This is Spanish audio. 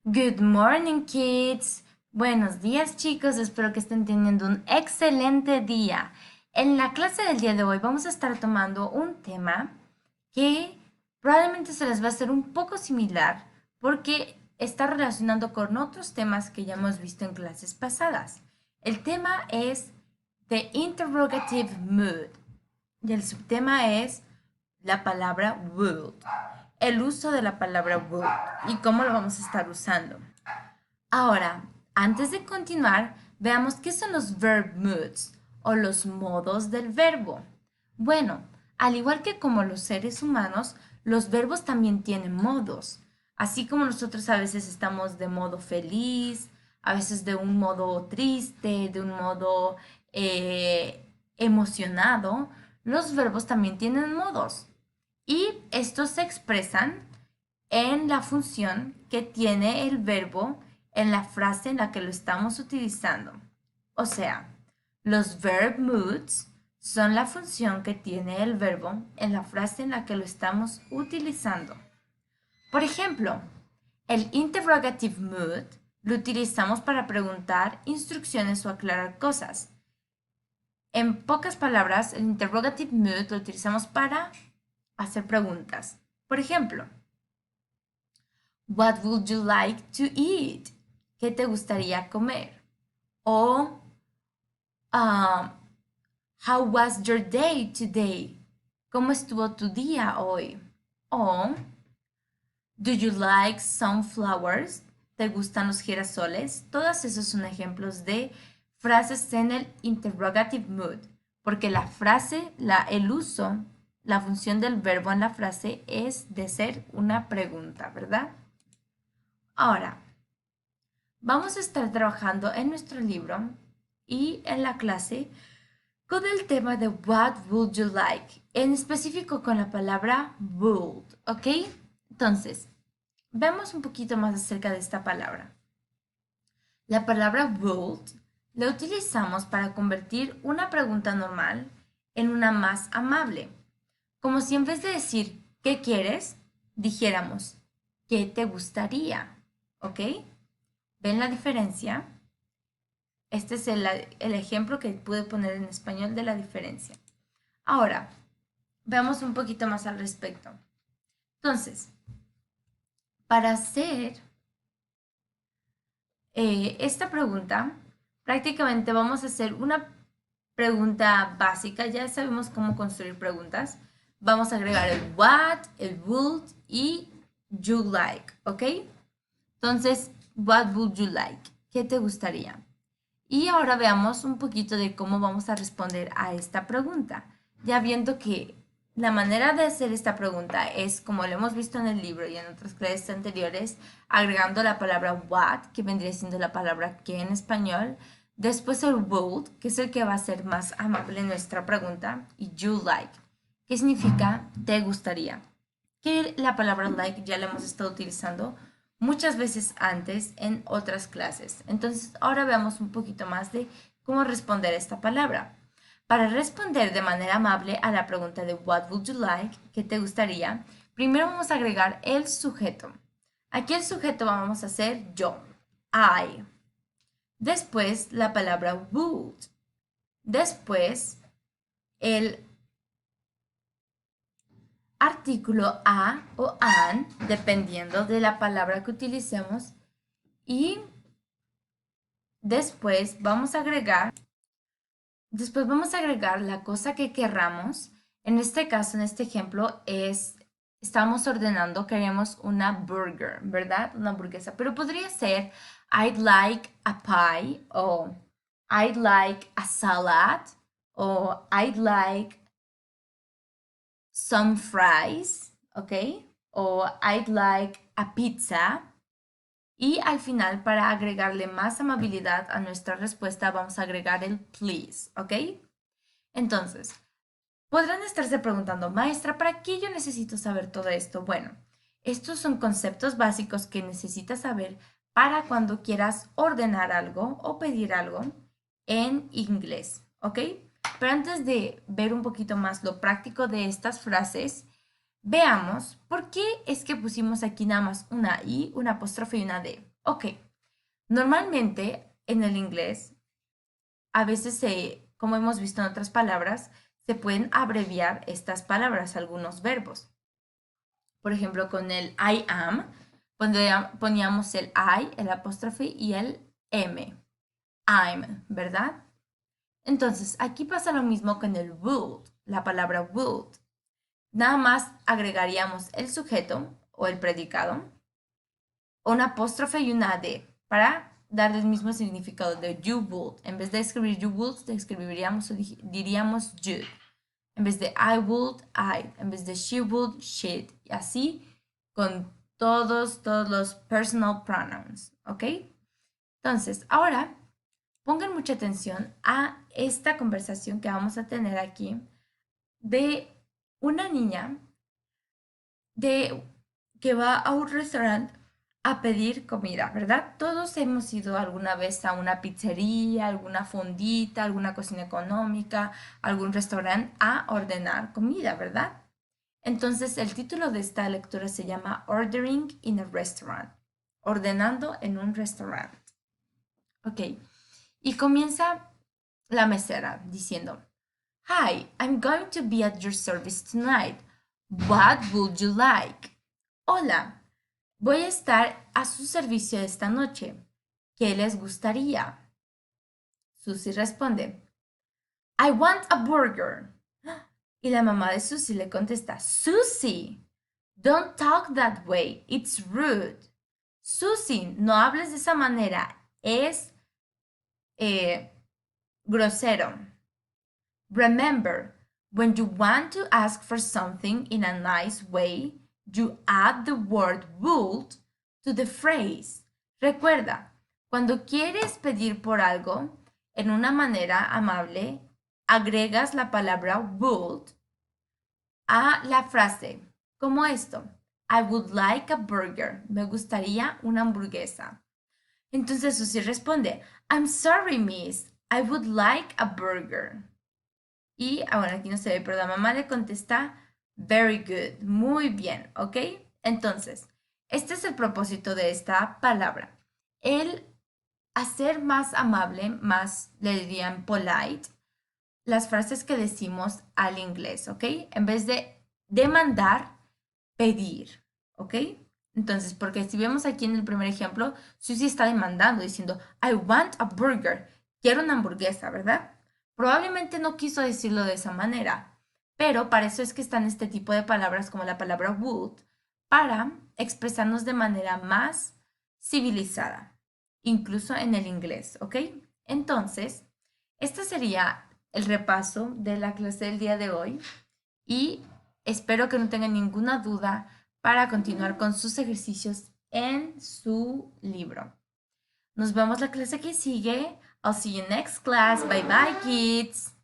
Good morning, kids. Buenos días, chicos. Espero que estén teniendo un excelente día. En la clase del día de hoy vamos a estar tomando un tema que probablemente se les va a hacer un poco similar porque está relacionando con otros temas que ya hemos visto en clases pasadas. El tema es The Interrogative Mood y el subtema es la palabra would, el uso de la palabra would y cómo lo vamos a estar usando. Ahora, antes de continuar, veamos qué son los verb moods o los modos del verbo. Bueno, al igual que como los seres humanos, los verbos también tienen modos. Así como nosotros a veces estamos de modo feliz, a veces de un modo triste, de un modo emocionado, los verbos también tienen modos. Y estos se expresan en la función que tiene el verbo en la frase en la que lo estamos utilizando. O sea, los verb moods son la función que tiene el verbo en la frase en la que lo estamos utilizando. Por ejemplo, el interrogative mood lo utilizamos para preguntar instrucciones o aclarar cosas. En pocas palabras, el interrogative mood lo utilizamos para hacer preguntas. Por ejemplo, What would you like to eat? ¿Qué te gustaría comer? O um, How was your day today? ¿Cómo estuvo tu día hoy? O Do you like sunflowers? ¿Te gustan los girasoles? Todos esos son ejemplos de frases en el interrogative mood, porque la frase, el uso, la función del verbo en la frase es de ser una pregunta, ¿verdad? Ahora, vamos a estar trabajando en nuestro libro y en la clase con el tema de What would you like? En específico con la palabra would, ¿ok? Entonces, veamos un poquito más acerca de esta palabra. La palabra would la utilizamos para convertir una pregunta normal en una más amable. Como si en vez de decir ¿qué quieres? Dijéramos ¿qué te gustaría? ¿Ok? ¿Ven la diferencia? Este es el ejemplo que pude poner en español de la diferencia. Ahora, veamos un poquito más al respecto. Entonces, para hacer esta pregunta, prácticamente vamos a hacer una pregunta básica. Ya sabemos cómo construir preguntas. Vamos a agregar el what, el would y you like, ¿ok? Entonces, what would you like? ¿Qué te gustaría? Y ahora veamos un poquito de cómo vamos a responder a esta pregunta. Ya viendo que la manera de hacer esta pregunta es, como lo hemos visto en el libro y en otras clases anteriores, agregando la palabra what, que vendría siendo la palabra que en español, después el would, que es el que va a ser más amable en nuestra pregunta, y you like, que significa te gustaría. Que la palabra like ya la hemos estado utilizando muchas veces antes en otras clases. Entonces, ahora veamos un poquito más de cómo responder esta palabra. Para responder de manera amable a la pregunta de What would you like? ¿Qué te gustaría? Primero vamos a agregar el sujeto. Aquí el sujeto vamos a hacer yo, I. Después la palabra would. Después el artículo a o an, dependiendo de la palabra que utilicemos. Y después vamos a agregar la cosa que querramos. En este caso, en este ejemplo, estamos ordenando, queremos una burger, ¿verdad? Una hamburguesa. Pero podría ser I'd like a pie o I'd like a salad o I'd like some fries, ¿ok? O I'd like a pizza. Y al final, para agregarle más amabilidad a nuestra respuesta, vamos a agregar el please, ¿ok? Entonces, podrán estarse preguntando, maestra, ¿para qué yo necesito saber todo esto? Bueno, estos son conceptos básicos que necesitas saber para cuando quieras ordenar algo o pedir algo en inglés, ¿ok? Pero antes de ver un poquito más lo práctico de estas frases, veamos por qué es que pusimos aquí nada más una I, una apóstrofe y una D. Ok, normalmente en el inglés, a veces como hemos visto en otras palabras, se pueden abreviar estas palabras, algunos verbos. Por ejemplo, con el I am, poníamos el I, el apóstrofe y el M. I'm, ¿verdad? Entonces, aquí pasa lo mismo con el would, la palabra would. Nada más agregaríamos el sujeto o el predicado, un apóstrofe y una D para dar el mismo significado de you would. En vez de escribir you would, escribiríamos o diríamos you. En vez de I would, I. En vez de she would, she'd. Y así con todos los personal pronouns, ¿ok? Entonces, ahora pongan mucha atención a esta conversación que vamos a tener aquí de una niña que va a un restaurante a pedir comida, ¿verdad? Todos hemos ido alguna vez a una pizzería, alguna fondita, alguna cocina económica, algún restaurante a ordenar comida, ¿verdad? Entonces, el título de esta lectura se llama Ordering in a Restaurant, ordenando en un restaurante. Ok, y comienza la mesera diciendo, Hi, I'm going to be at your service tonight. What would you like? Hola, voy a estar a su servicio esta noche. ¿Qué les gustaría? Susie responde, I want a burger. Y la mamá de Susie le contesta, Susie, don't talk that way, it's rude. Susie, no hables de esa manera, es grosero. Remember, when you want to ask for something in a nice way, you add the word would to the phrase. Recuerda, cuando quieres pedir por algo en una manera amable, agregas la palabra would a la frase, como esto. I would like a burger. Me gustaría una hamburguesa. Entonces Susie responde, I'm sorry, miss. I would like a burger. Y, bueno, aquí no se ve, pero la mamá le contesta, very good, muy bien, ¿ok? Entonces, este es el propósito de esta palabra. El hacer más amable, más, le dirían polite, las frases que decimos al inglés, ¿ok? En vez de demandar, pedir, ¿ok? Entonces, porque si vemos aquí en el primer ejemplo, Susie está demandando, diciendo, I want a burger, quiero una hamburguesa, ¿verdad? Probablemente no quiso decirlo de esa manera, pero para eso es que están este tipo de palabras como la palabra would, para expresarnos de manera más civilizada, incluso en el inglés, ¿ok? Entonces, este sería el repaso de la clase del día de hoy y espero que no tengan ninguna duda para continuar con sus ejercicios en su libro. Nos vemos la clase que sigue. I'll see you next class. Bye bye, kids.